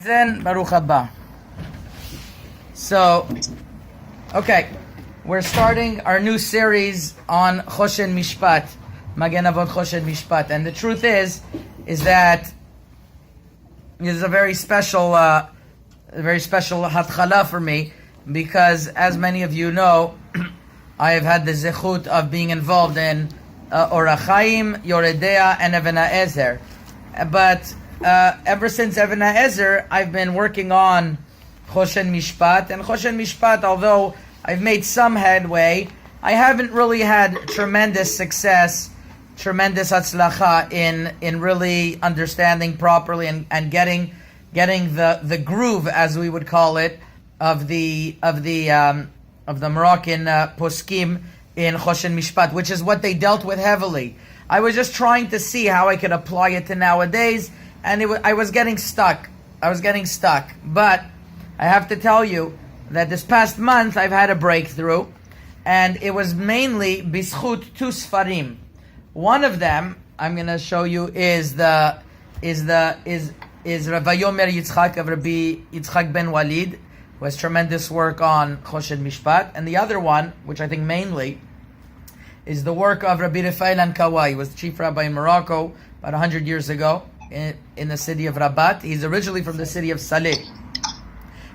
Then Baruch Haba. So, okay, we're starting our new series on Hoshen Mishpat, Magen Avot Hoshen Mishpat, and the truth is that this is a very special hatchala for me, because as many of you know, I have had the zechut of being involved in Orach Chaim, Yoredea, and Even HaEzer. But ever since Even HaEzer, I've been working on Hoshen Mishpat. And Hoshen Mishpat, although I've made some headway, I haven't really had tremendous success, tremendous hatzlacha in really understanding properly and getting the groove, as we would call it, of the Moroccan poskim in Hoshen Mishpat, which is what they dealt with heavily. I was just trying to see how I could apply it to nowadays, and I was getting stuck. But I have to tell you that this past month I've had a breakthrough, and it was mainly bischut two sfarim. One of them I'm going to show you is Rabbi Yomer Yitzchak of Rabbi Yitzchak ben Walid, who has tremendous work on Hoshen Mishpat, and the other one, which I think mainly, is the work of Rabbi Lebhar Kawai. He was the chief rabbi in Morocco about 100 years ago in the city of Rabat. He's originally from the city of Saleh.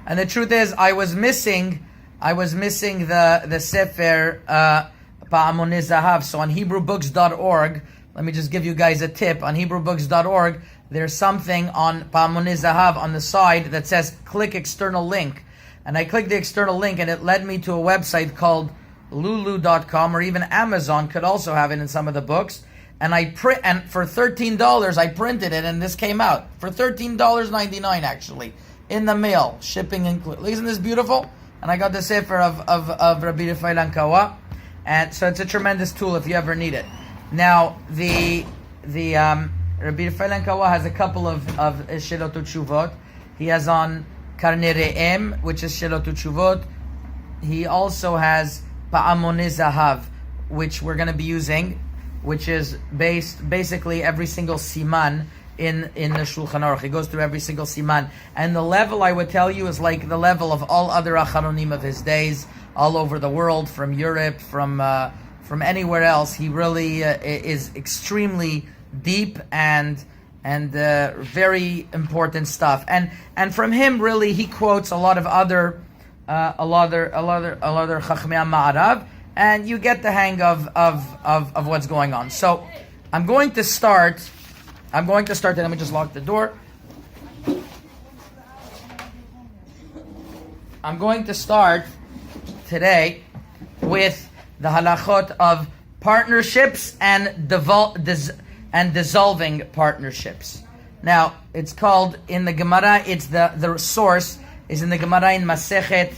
And the truth is, I was missing the Sefer Pa'amonei Zahav. So on HebrewBooks.org, let me just give you guys a tip. On HebrewBooks.org, there's something on Pa'amonei Zahav on the side that says click external link. And I clicked the external link, and it led me to a website called Lulu.com, or even Amazon could also have it in some of the books. And and for $13 I printed it, and this came out for $13.99 actually in the mail, shipping included. Isn't this beautiful? And I got the sefer of Rabbi Lebhar Kawai, and so it's a tremendous tool if you ever need it. Now the Rabbi Lebhar Kawai has a couple of Shelot Utshuvot. He has on Karnei Re'em, which is Shelot Utshuvot. He also has Pa'amonei Zahav, which we're going to be using, which is basically every single siman in the Shulchan Aruch. He goes through every single siman. And the level, I would tell you, is like the level of all other acharonim of his days, all over the world, from Europe, from anywhere else. He really is extremely deep and very important stuff. And from him, really, he quotes a lot of other Chachmei Ma'arav, and you get the hang of what's going on. So I'm going to start, and let me just lock the door. I'm going to start today with the halachot of partnerships and dissolving partnerships. Now, it's called, in the Gemara, it's the source is in the Gemara in Masechet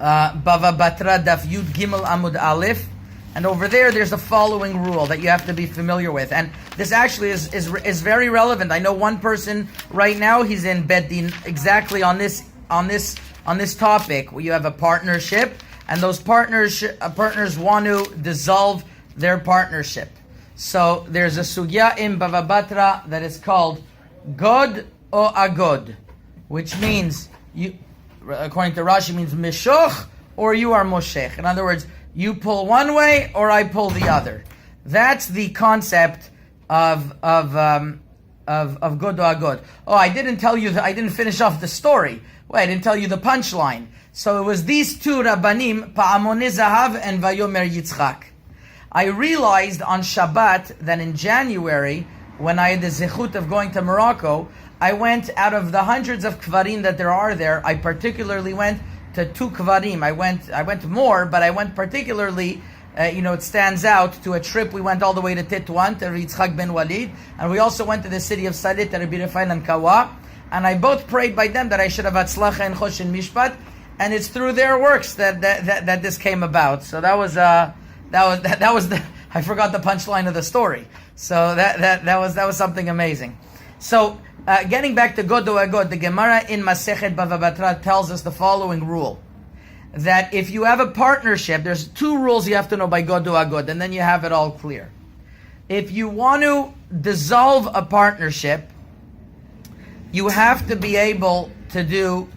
Bava Batra Daf Yud Gimel Amud Aleph, and over there's the following rule that you have to be familiar with, and this actually is very relevant. I know one person right now, he's in Bet Din exactly on this topic, where you have a partnership, and those partners want to dissolve their partnership. So there's a sugya in Bava Batra that is called God or Agod, which means, you, according to Rashi, means mishoch, or you are moshech. In other words, you pull one way or I pull the other. That's the concept of god or agod. Oh, I didn't tell you I didn't finish off the story. Wait, I didn't tell you the punchline. So it was these two rabbanim, Pa'amonei Zahav and Vayomer Yitzchak. I realized on Shabbat that in January, when I had the zechut of going to Morocco, I went, out of the hundreds of kvarim that there are there, I particularly went to two kvarim. I went more, but I went particularly, it stands out, to a trip. We went all the way to Tetuan, to Yitzchak ben Walid, and we also went to the city of Saleh, to Rabbi Lebhar Kawai, and I both prayed by them that I should have hatzlacha in Hoshen Mishpat, and it's through their works that this came about. So that was the I forgot the punchline of the story. So that was something amazing. So getting back to God or Agod, the Gemara in Masechet Bava Batra tells us the following rule: that if you have a partnership, there's two rules you have to know by God or Agod, and then you have it all clear. If you want to dissolve a partnership, you have to be able to do,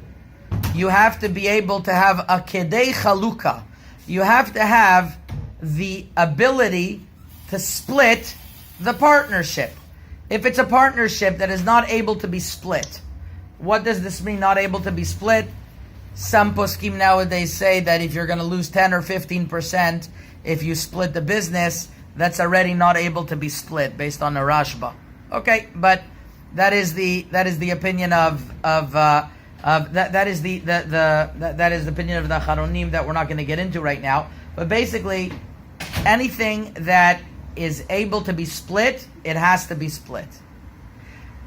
you have to be able to have a kedei chaluka. You have to have the ability to split the partnership. If it's a partnership that is not able to be split, what does this mean, not able to be split? Some poskim nowadays say that if you're going to lose 10 or 15%, if you split the business, that's already not able to be split based on the Rashba. Okay, but that is the opinion of the opinion of the Acharonim that we're not going to get into right now. But basically, anything that is able to be split, it has to be split.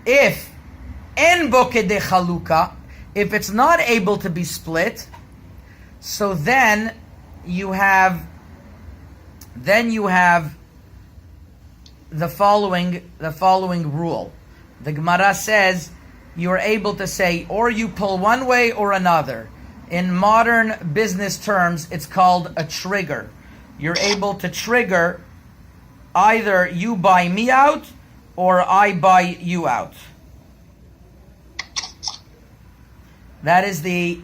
If en bo kedei chaluka, if it's not able to be split, so then you have the following rule. The Gemara says you're able to say, or you pull one way or another. In modern business terms, it's called a trigger. You're able to trigger either you buy me out or I buy you out. That is the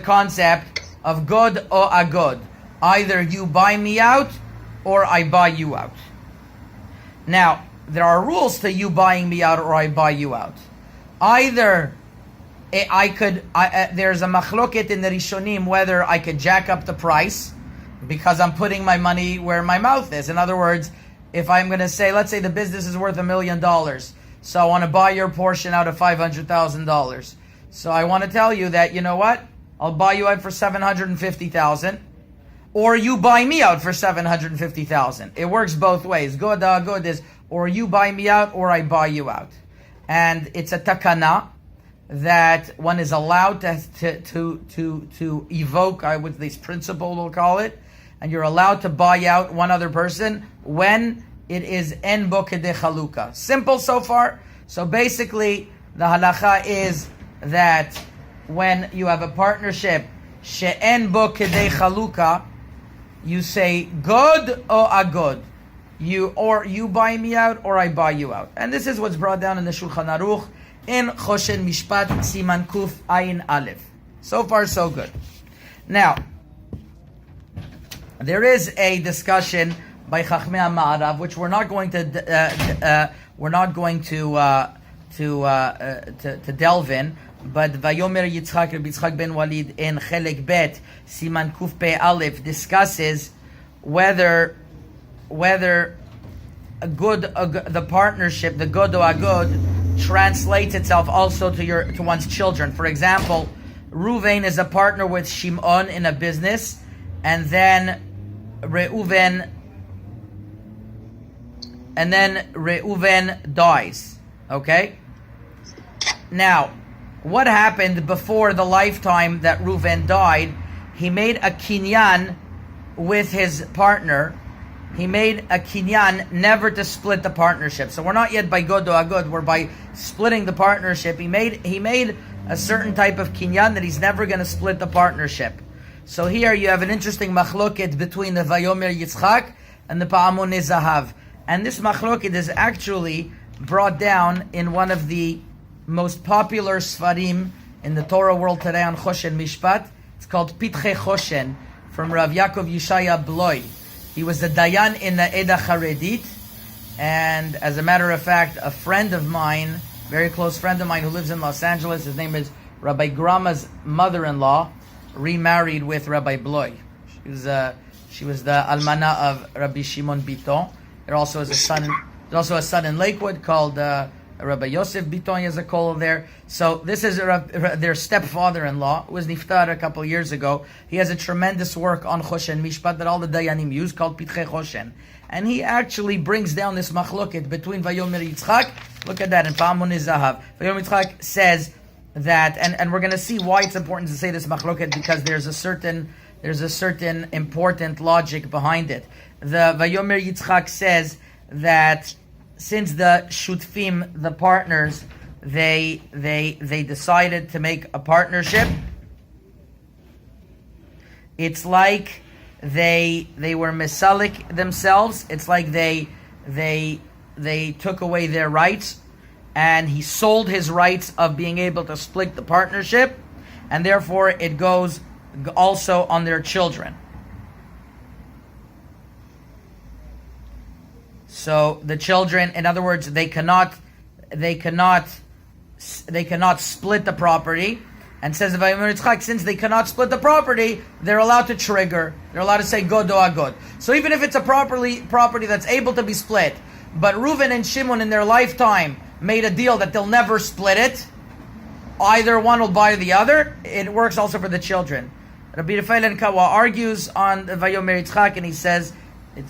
concept of god or agod. Either you buy me out or I buy you out. Now, there are rules to you buying me out or I buy you out. Either there's a machloket in the Rishonim whether I could jack up the price because I'm putting my money where my mouth is. In other words, if I'm going to say, let's say the business is worth $1 million, so I want to buy your portion out of $500,000. So I want to tell you that, you know what? I'll buy you out for $750,000, or you buy me out for $750,000. It works both ways. Good is, or you buy me out, or I buy you out. And it's a takana that one is allowed to evoke with this principle, we'll call it, and you're allowed to buy out one other person when it is en bo kedei chaluka. Simple so far. So basically, the halacha is that when you have a partnership she'en bo kedei chaluka, you say god or agod. You buy me out or I buy you out. And this is what's brought down in the Shulchan Aruch in Hoshen Mishpat Siman Kuf Ayin Aleph. So far, so good. Now, there is a discussion by Hachamei Morocco, which we're not going to delve in. But Vayomer Yitzchak Rabbi Yitzchak ben Walid in Chelek Bet Siman Kuf Pe Aleph discusses whether the partnership, the god or agod, translates itself also to one's children. For example, Reuven is a partner with Shimon in a business, and then Reuven dies. Okay? Now, what happened before the lifetime that Reuven died? He made a kinyan with his partner. He made a kinyan never to split the partnership. So we're not yet by god or agod, we're by splitting the partnership. He made a certain type of kinyan that he's never going to split the partnership. So here you have an interesting machloket between the Vayomer Yitzchak and the Pa'amonei Zahav. And this machloket is actually brought down in one of the most popular Sfarim in the Torah world today on Hoshen Mishpat. It's called Pitchei Hoshen from Rav Yaakov Yishaya Bloy. He was a Dayan in the Eda Charedit, and as a matter of fact, a friend of mine, very close friend of mine who lives in Los Angeles, his name is Rabbi Grama's mother-in-law, remarried with Rabbi Bloy. She was the almana of Rabbi Shimon Biton. There also is a son in Lakewood called Rabbi Yosef Biton. He has a kol there. So this is their stepfather-in-law, who was niftar a couple of years ago. He has a tremendous work on Hoshen Mishpat that all the Dayanim use, called Pitchei Hoshen. And he actually brings down this machloket between Vayomer Yitzchak. Look at that in Pa'amonei Zahav. Vayomer Yitzchak says that, and we're going to see why it's important to say this machloket, because there's a certain important logic behind it. The Vayomer Yitzchak says that since the shutfim, the partners, they decided to make a partnership, it's like they were misalik themselves. It's like they took away their rights, and he sold his rights of being able to split the partnership, and therefore it goes also on their children. So the children, in other words, they cannot split the property. And says Rabbi Yitzchak, since they cannot split the property, they're allowed to trigger. They're allowed to say god or agod. So even if it's a property that's able to be split, but Reuven and Shimon in their lifetime made a deal that they'll never split it, either one will buy the other. It works also for the children. Rabbi Lebhar Kawa argues on Vayomer Yitzchak, and he says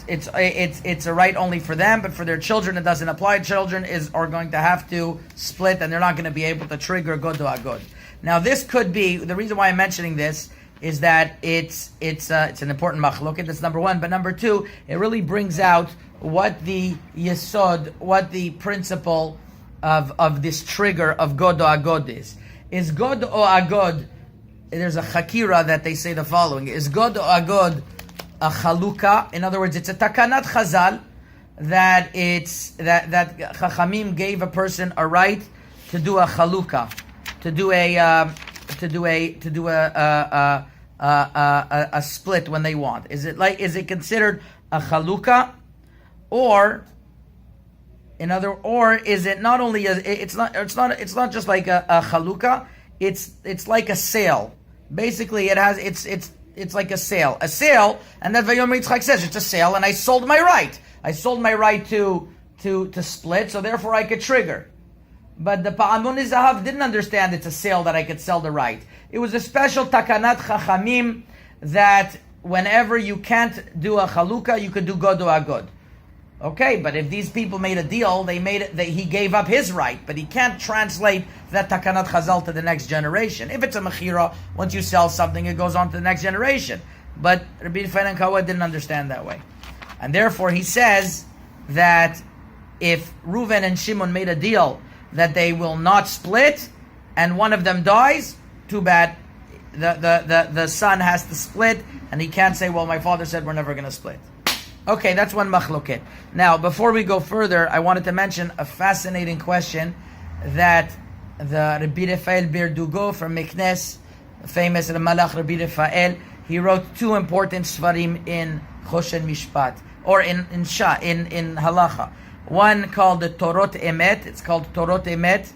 it's a right only for them, but for their children it doesn't apply. Children are going to have to split, and they're not going to be able to trigger god or agod. Now, this could be, the reason why I'm mentioning this is that it's an important machloket, that's number one. But number two, it really brings out what the yesod, what the principle of this trigger of god or agod is. Is god or agod, there's a chakira that they say the following, is god or agod a chaluka? In other words, it's a takanat chazal that Hachamim gave a person a right to do a chaluka, to do a split when they want. Is it considered a chaluka, or is it not only it's not just like a chaluka, it's like a sale. Basically, it's like a sale, and that Vayomer Yitzchak says it's a sale, and I sold my right to split, so therefore I could trigger. But the Pa'amun Zahav didn't understand it's a sale that I could sell the right. It was a special takanat chachamim that whenever you can't do a chaluka, you could do god or agod. Okay, but if these people made a deal, he gave up his right, but he can't translate that takanat chazal to the next generation. If it's a mechira, once you sell something, it goes on to the next generation. But Rabbi Lebhar Kawa didn't understand that way. And therefore he says that if Reuven and Shimon made a deal that they will not split, and one of them dies, too bad. The son has to split, and he can't say, well, my father said we're never going to split. Okay, that's one machloket. Now, before we go further, I wanted to mention a fascinating question that the Rabbi Rafael Berdugo from Meknes, famous Malach Rabbi Rafael, he wrote two important svarim in Hoshen Mishpat, or in Halacha. One called the Torot Emet. It's called Torot Emet,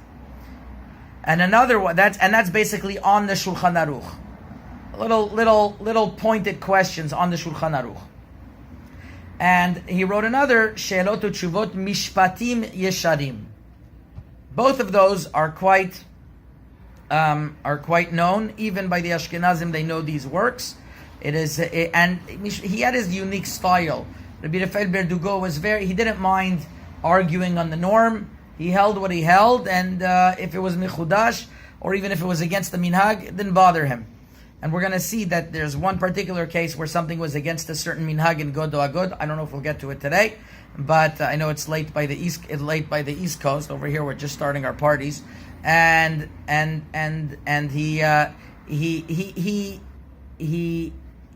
and another one that's basically on the Shulchan Aruch. Little pointed questions on the Shulchan Aruch. And he wrote another She'elot Utshuvot Mishpatim Yesharim. Both of those are quite known, even by the Ashkenazim. They know these works. And he had his unique style. Rabbi Rafael Berdugo he didn't mind arguing on the norm. He held what he held, and if it was michudash, or even if it was against the minhag, it didn't bother him. And we're going to see that there's one particular case where something was against a certain minhag in god or agod. I don't know if we'll get to it today, but I know it's late by the East Coast. Over here, we're just starting our parties, and he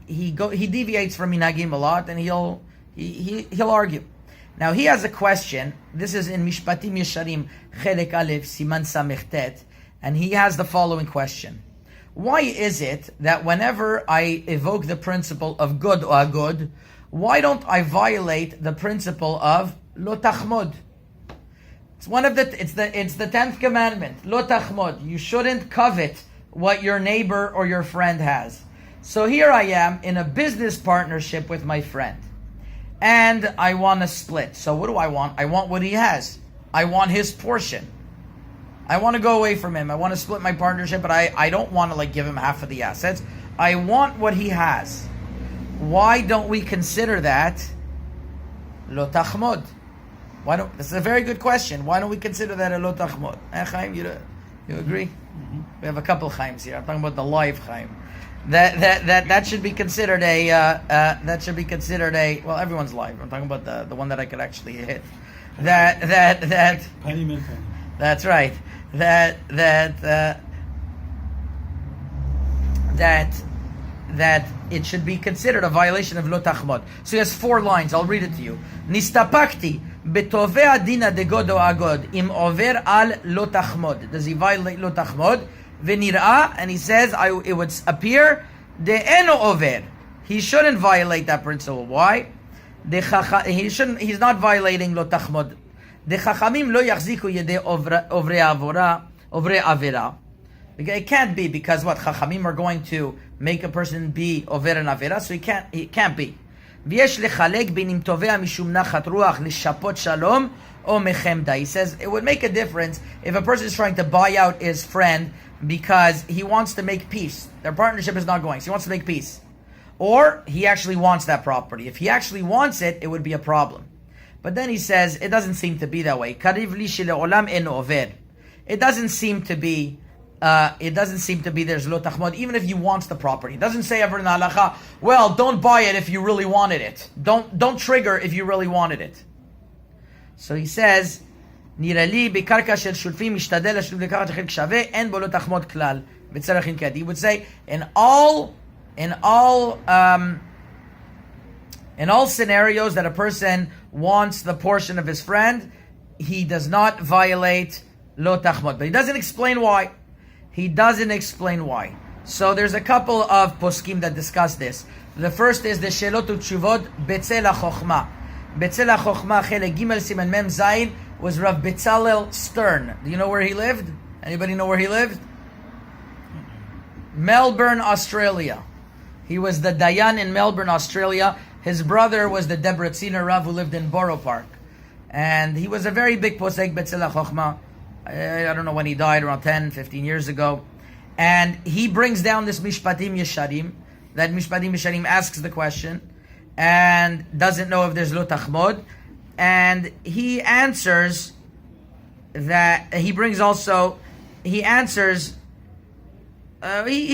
deviates from minhagim a lot, and he'll argue. Now he has a question. This is in Mishpatim Yesharim Chelek Aleph Siman Samech Tet, and he has the following question: why is it that whenever I evoke the principle of god or agod, why don't I violate the principle of lo tachmod? It's the 10th commandment, lo tachmod. You shouldn't covet what your neighbor or your friend has. So here I am in a business partnership with my friend, and I want to split. So what do I want? I want what he has. I want his portion. I want to go away from him. I want to split my partnership, but I don't want to give him half of the assets. I want what he has. Why don't we consider that lo tachmod? This is a very good question. Why don't we consider that a lo tachmod? Chaim, you agree? Mm-hmm. We have a couple Chaims here. I'm talking about the live Chaim. That should be considered well, everyone's live. I'm talking about the one that I could actually hit. That penny min penny. That's right. That it should be considered a violation of lo tachmod. So he has 4 lines. I'll read it to you. Nistapakti Betovea dina de god o agod im over al lo tachmod. Does he violate lo tachmod? V'nir'a, and he says it would appear de eno over. He shouldn't violate that principle. Why? He's not violating lo tachmod. The Hachamim lo yachziku yede ovre avera. It can't be, because what? Hachamim are going to make a person be over and avera, so he can't be. V'yesh lechalek benim tovea mishum nachat ruach l'shapot shalom o mechemda. He says it would make a difference if a person is trying to buy out his friend because he wants to make peace. Their partnership is not going, so he wants to make peace. Or he actually wants that property. If he actually wants it, it would be a problem. But then he says, it doesn't seem to be that way. It doesn't seem to be there's lo tachmod, even if he wants the property. It doesn't say ever in the halacha, well, don't buy it if you really wanted it. Don't trigger if you really wanted it. So he says, he would say, in all scenarios that a person wants the portion of his friend, he does not violate lo tachmod. But he doesn't explain why. So there's a couple of poskim that discuss this. The first is the Shelot Utshuvot Betzel HaChochma. Betzel HaChochma Chelek Gimel Siman Mem Zayin was Rav Betzalel Stern. Do you know where he lived? Anybody know where he lived? Melbourne, Australia. He was the Dayan in Melbourne, Australia. His brother was the Debretziner Rav who lived in Borough Park. And he was a very big posek Betzel HaChochma. I don't know when he died, around 10, 15 years ago. And he brings down this Mishpatim Yesharim. That Mishpatim Yesharim asks the question and doesn't know if there's lo tachmod. And he answers that, he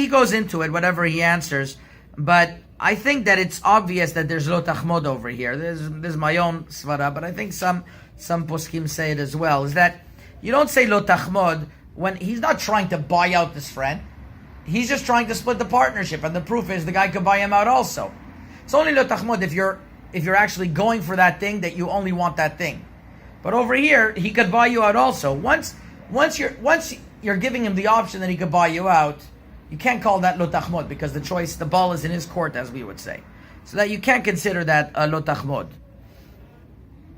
goes into it, whatever he answers. But I think that it's obvious that there's lo tachmod over here. There's my own svara, but I think some poskim say it as well, is that you don't say lo tachmod when he's not trying to buy out this friend. He's just trying to split the partnership, and the proof is the guy could buy him out also. It's only lo tachmod if you're actually going for that thing, that you only want that thing. But over here, he could buy you out also. Once you're giving him the option that he could buy you out, you can't call that lo tachmod, because the ball is in his court, as we would say. So that you can't consider that lo tachmod.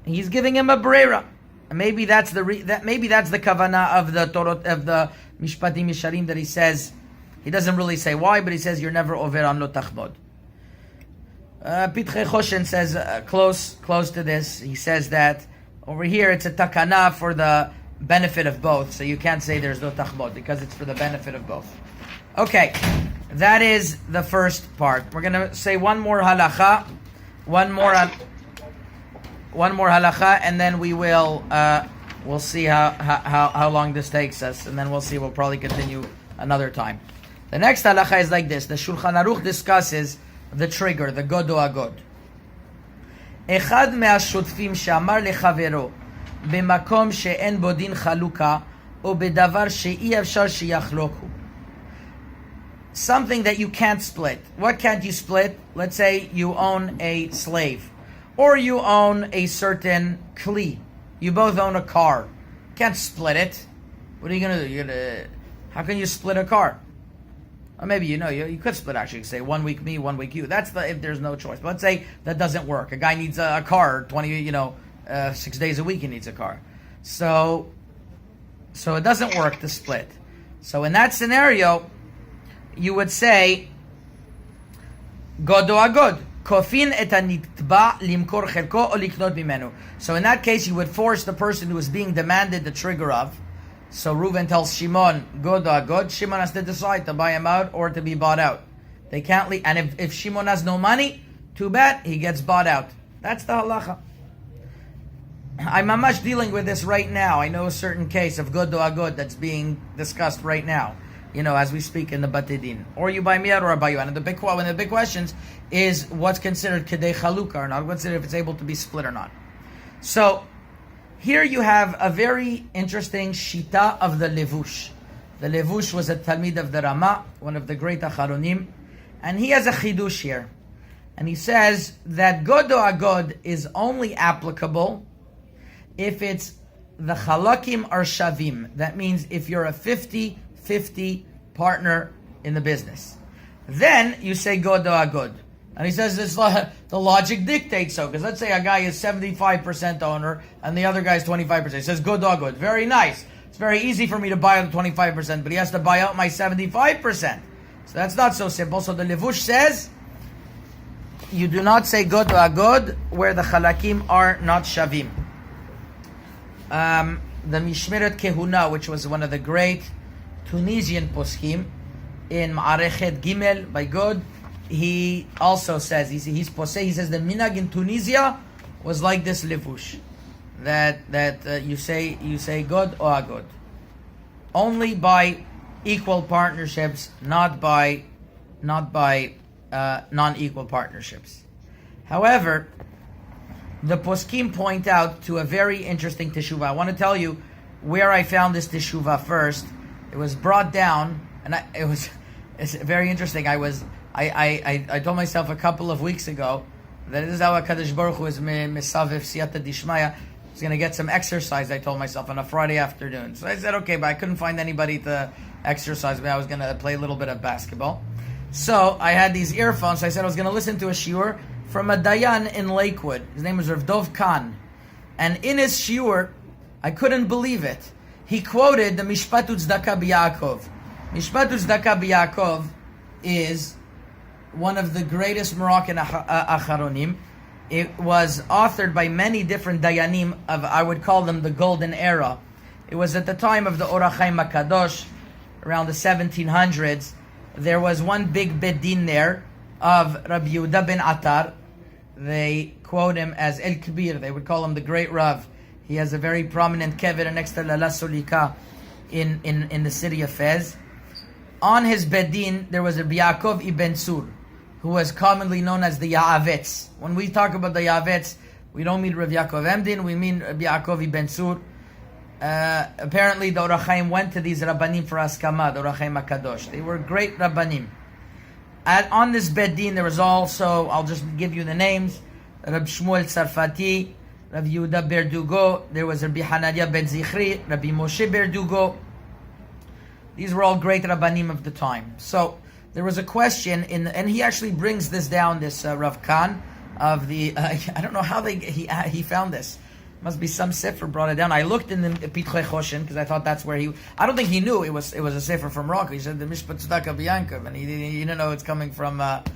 He's giving him a brera. Maybe that's the kavanah of the Torah, of the Mishpatim Yesharim, that he says. He doesn't really say why, but he says you're never over on lo tachmod. Pitchei Hoshen says close to this. He says that over here it's a takana for the benefit of both, so you can't say there's lo tachmod because it's for the benefit of both. Okay, that is the first part. We're gonna say one more halacha, and then we'll see how long this takes us, and then we'll see. We'll probably continue another time. The next halacha is like this. The Shulchan Aruch discusses the trigger, the god o agod. Echad me'ashotfim she'amar lechavero b'makom she'en bo din chaluka o b'davar she'i efshar sheyachloku. Something that you can't split. What can't you split? Let's say you own a slave, or you own a certain kli. You both own a car. Can't split it. What are you gonna do? How can you split a car? Or maybe you could split, actually. You could say 1 week me, 1 week you. That's if there's no choice. But let's say that doesn't work. A guy needs a car 6 days a week he needs a car. So it doesn't work to split. So in that scenario, you would say god o agod. Kofin et hanitba limkor chelko o liknot mimenu. So in that case, you would force the person who is being demanded the trigger of. So Reuven tells Shimon, god o agod. Shimon has to decide to buy him out or to be bought out. They can't leave. And if Shimon has no money, too bad, he gets bought out. That's the halacha. I'm mamash dealing with this right now. I know a certain case of god o agod that's being discussed right now, as we speak in the Batidin. Or you buy me out or I buy you out. And one of the big questions is what's considered kedei chalukah or not, considered if it's able to be split or not. So here you have a very interesting shita of the Levush. The Levush was a Talmid of the Rama, one of the great Acharonim, and he has a chidush here. And he says that god o agod is only applicable if it's the Chalakim are Shavim, that means if you're a 50-50 partner in the business, then you say God or Agod. And he says this, the logic dictates so, because let's say a guy is 75% owner and the other guy is 25%. He says good or good. Very nice. It's very easy for me to buy out the 25%, but he has to buy out my 75%. So that's not so simple. So the Levush says, you do not say good or Agod where the Chalakim are not Shavim. The Mishmeret Kehuna, which was one of the great Tunisian poskim in Ma'arechet Gimel by God, he also says, he's posei, he says the minag in Tunisia was like this levush, that you say God or agod, only by equal partnerships, not by non-equal partnerships. However, the poskim point out to a very interesting teshuvah. I want to tell you where I found this teshuvah first. It was brought down, and it's very interesting. I told myself a couple of weeks ago that this is how HaKadosh Baruch Hu is misaviv siyata dishmaya. I was going to get some exercise, I told myself, on a Friday afternoon. So I said, okay, but I couldn't find anybody to exercise me. I was going to play a little bit of basketball. So I had these earphones. So I said I was going to listen to a shiur from a dayan in Lakewood. His name was Rav Dov Khan. And in his shiur, I couldn't believe it. He quoted the Mishpat U'Tzedakah B'Yaakov. Mishpat U'Tzedakah B'Yaakov is one of the greatest Moroccan acharonim. It was authored by many different dayanim of, I would call them, the golden era. It was at the time of the Or HaChaim HaKadosh, around the 1700s. There was one big bedin there of Rabbi Yehuda ben Atar. They quote him as El Kbir. They would call him the Great Rav. He has a very prominent kever next to Lala Solika in the city of Fez. On his bedin, there was Rabbi Yaakov ibn Sur, who was commonly known as the Ya'avetz. When we talk about the Ya'avetz, we don't mean Rabbi Yaakov Emdin, we mean Rabbi Yaakov ibn Sur. Apparently, the Or HaChaim went to these Rabbanim for Askama, the Or HaChaim HaKadosh. They were great Rabbanim. On this bedin, there was also, I'll just give you the names, Rabbi Shmuel Tzarfati, Rabbi Yehuda Berdugo, there was Rabbi Hanania ben Zichri, Rabbi Moshe Berdugo. These were all great Rabbanim of the time. So there was a question, and he actually brings this down, this Rav Khan, of the, I don't know how he found this. Must be some sefer brought it down. I looked in the Pitrei Hoshen because I thought that's where I don't think he knew it was a sefer from Morocco. He said the Mishpat Tzedakah B'Yankov, and he didn't know it's coming from it's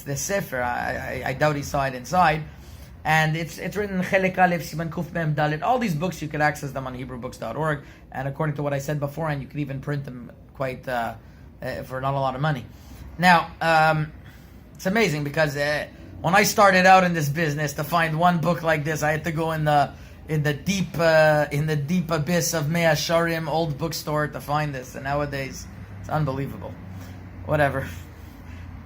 the sefer. I doubt he saw it inside, and it's written Chelek Aleph Siman Kuf Mem Dalet. All these books you can access them on HebrewBooks.org, and according to what I said beforehand, you can even print them quite for not a lot of money. Now it's amazing because. When I started out in this business, to find one book like this, I had to go in the deep abyss of Mea Sharim old bookstore to find this. And nowadays, it's unbelievable. Whatever.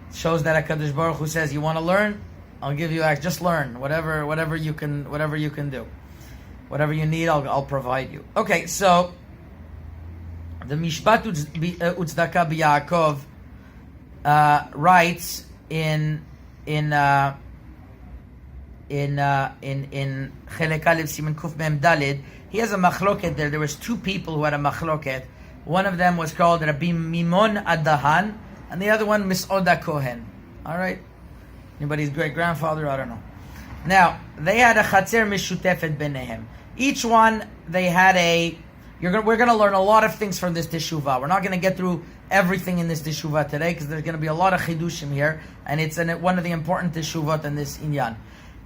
It shows that HaKadosh Baruch Hu says, "You want to learn? I'll give you. Just learn. Whatever you can do, whatever you need, I'll provide you." Okay, so the Mishpat U'Tzedakah B'Yaakov writes in Chelek Aleph Siman Kuf Mem Daled, he has a machloket there. There was two people who had a machloket. One of them was called Rabbi Mimon Adahan, and the other one Misoda Kohen. All right, anybody's great grandfather? I don't know. Now they had a chatzer mishutefet benehem. Each one they had a. We're going to learn a lot of things from this teshuvah. We're not going to get through everything in this teshuvah today because there's going to be a lot of chidushim here, and it's one of the important teshuvot in this inyan.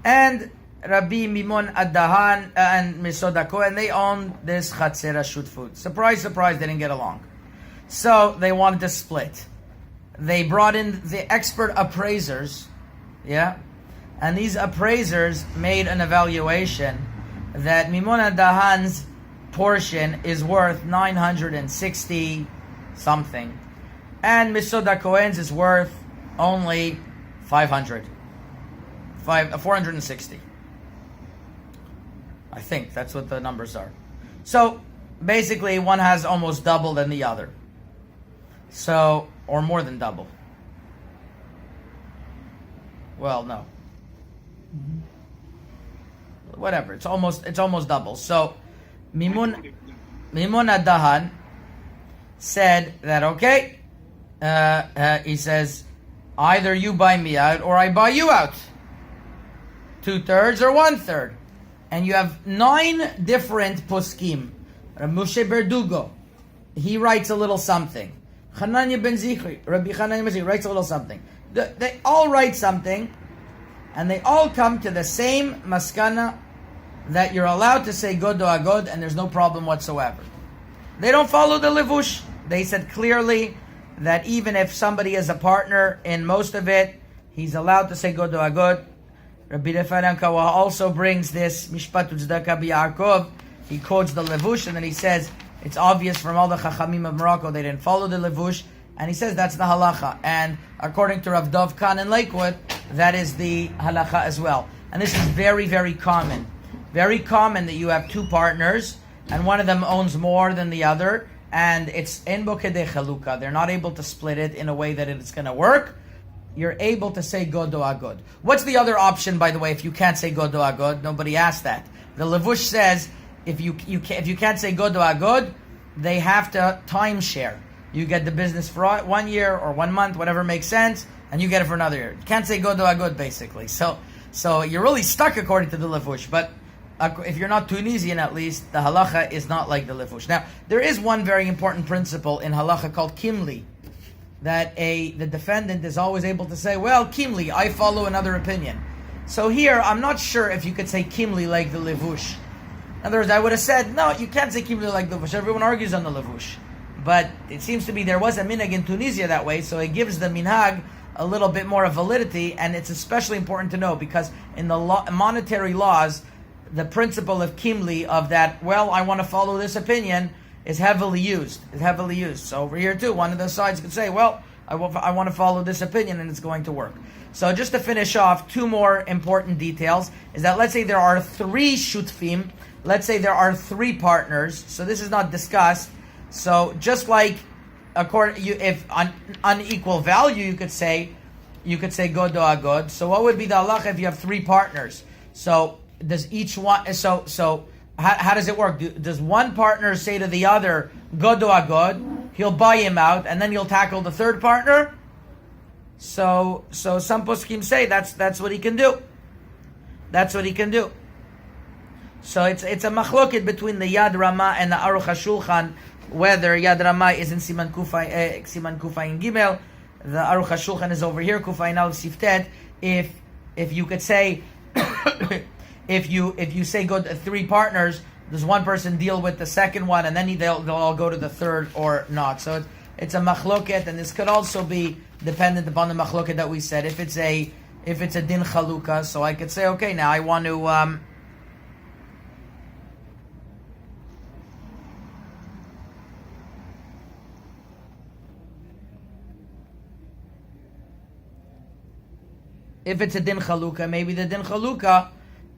And Rabbi Mimon Adahan and Misoda Kohen, they owned this Chatzer Shutfut. Surprise, surprise, they didn't get along. So they wanted to split. They brought in the expert appraisers, and these appraisers made an evaluation that Mimon Adahan's portion is worth 960 something, and Misoda Kohen's is worth only 460. I think that's what the numbers are. So basically, one has almost double than the other. So, or more than double. Well, no. whatever. It's almost double. So Mimuna Dahan said that okay. He says, either you buy me out or I buy you out. 2/3 or 1/3. And you have 9 different poskim. Moshe Berdugo, he writes a little something. Hananya ben Zichri, Rabbi Hananya ben Zichri writes a little something. They all write something, and they all come to the same maskana that you're allowed to say God or Agod, and there's no problem whatsoever. They don't follow the levush. They said clearly that even if somebody is a partner in most of it, he's allowed to say God or Agod. Rabbi Lebhar also brings this Mishpat Uzdaka B'Yakov. He quotes the levush, and then he says it's obvious from all the Hachamim of Morocco they didn't follow the levush, and he says that's the halacha. And according to Rav Dov Khan in Lakewood, that is the halacha as well. And this is very, very common. Very common that you have 2 partners, and one of them owns more than the other, and it's in Bokedei Chaluka. They're not able to split it in a way that it's going to work. You're able to say God or Agod. What's the other option, by the way, if you can't say God or Agod? Nobody asked that. The levush says if you can't say God or Agod, they have to timeshare. You get the business for 1 year or 1 month, whatever makes sense, and you get it for another year. You can't say God or Agod, basically. So you're really stuck according to the levush. But if you're not Tunisian, at least, the halacha is not like the levush. Now, there is one very important principle in halacha called kimli, that the defendant is always able to say, well, kimli, I follow another opinion. So here, I'm not sure if you could say kimli like the levush. In other words, I would have said, no, you can't say kimli like the levush. Everyone argues on the levush. But it seems to be there was a minhag in Tunisia that way, so it gives the minhag a little bit more of validity, and it's especially important to know because in the monetary laws, the principle of kimli, of that, well, I want to follow this opinion, is heavily used. So over here too, one of the sides could say, well, I want to follow this opinion, and it's going to work. So just to finish off, 2 more important details is that let's say there are 3 shutfim, let's say there are 3 partners, so this is not discussed. So just like if on unequal value, you could say God or Agod. So what would be the halacha if you have 3 partners? So does each one? So how does it work? Does one partner say to the other God or Agod? He'll buy him out, and then he'll tackle the 3rd partner. So some poskim say that's what he can do. That's what he can do. So it's a machloket between the Yad Rama and the Aruch HaShulchan, whether Yad Rama is in Siman Kufayin Gimel, the Aruch HaShulchan is over here, Kufayin Aleph Siftet. If you could say, if you say go to 3 partners, does one person deal with the second one, and then they'll all go to the 3rd or not? So it's a machloket, and this could also be dependent upon the machloket that we said. If it's a din chaluka, so I could say, okay, now I want to. If it's a din chaluka, maybe the din chaluka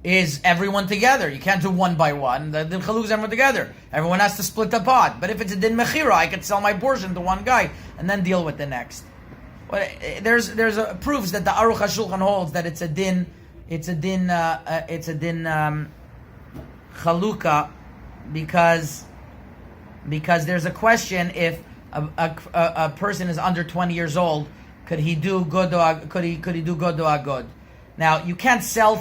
is everyone together. You can't do one by one. The din chaluka is everyone together. Everyone has to split the pot. But if it's a din mechira, I could sell my portion to one guy and then deal with the next. But there's proofs that the Aruch HaShulchan holds that it's a din chaluka because there's a question if a person is under 20 years old. Could he do god or agod? Now you can't sell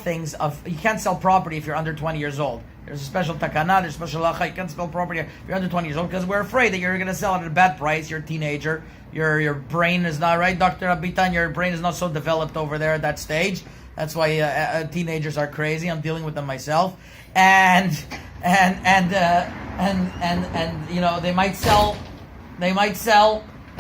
property if you're under 20 years old. There's a special takana, there's a special lacha. You can't sell property if you're under 20 years old because we're afraid that you're going to sell it at a bad price. You're a teenager. Your brain is not right, Dr. Abitan. Your brain is not so developed over there at that stage. That's why teenagers are crazy. I'm dealing with them myself, and you know they might sell.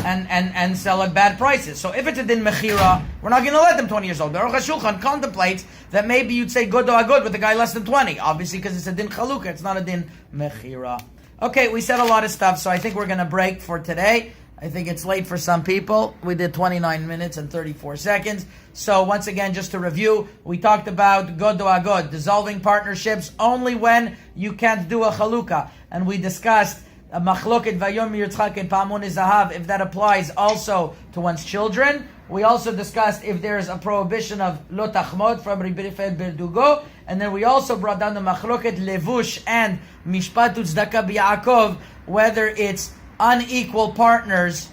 And sell at bad prices. So if it's a din mechira, we're not going to let them 20 years old. The Aruch HaShulchan contemplates that maybe you'd say good or agud with a guy less than 20. Obviously, because it's a din chaluka, it's not a din mechira. Okay, we said a lot of stuff, so I think we're going to break for today. I think it's late for some people. We did 29 minutes and 34 seconds. So once again, just to review, we talked about god or agud, dissolving partnerships only when you can't do a chaluka. And we discussed Machloket vayom yirtzchak and pamun zahav, if that applies also to one's children. We also discussed if there is a prohibition of lo tachmod from Rabbi Lebhar Berdugo, and then we also brought down the machloket levush and mishpat u'tzdaka b'Yaakov, whether it's unequal partners,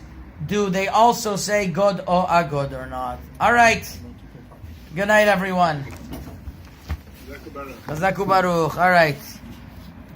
do they also say god or agod or not? All right. Good night, everyone. Chazaku Baruch. All right.